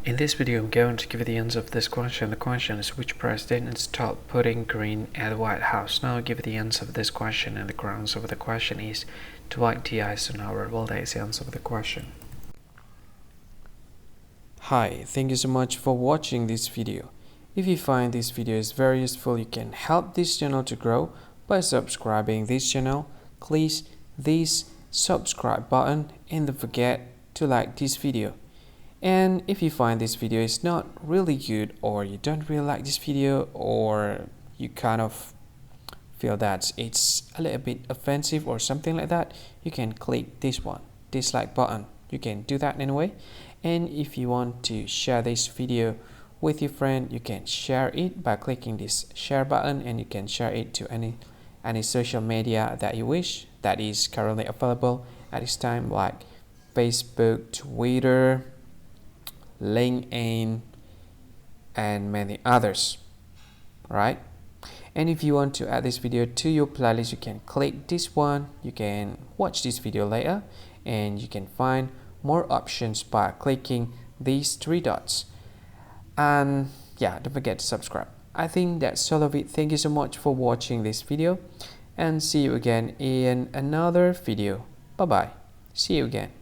In this video, I'm going to give you the answer of this question. The question is, which president installed putting green at the White House? Now I'll give you the answer of this question, and the answer of the question is Dwight D. Eisenhower. Well, that is the answer of the question. Hi, thank you so much for watching this video. If you find this video is very useful, you can help this channel to grow by subscribing this channel. Please this subscribe button and don't forget to like this video. And if you find this video is not really good, or you don't really like this video, or you kind of feel that it's a little bit offensive or something like that, you can click this one, dislike button. You can do that anyway. And if you want to share this video with your friend, you can share it by clicking this share button, and you can share it to any social media that you wish that is currently available at this time, like Facebook, Twitter, LinkedIn, and many others, right? And if you want to add this video to your playlist, you can click this one. You can watch this video later, and you can find more options by clicking these three dots. And yeah, don't forget to subscribe. I think that's all of it. Thank you so much for watching this video, and see you again in another video. Bye bye. See you again.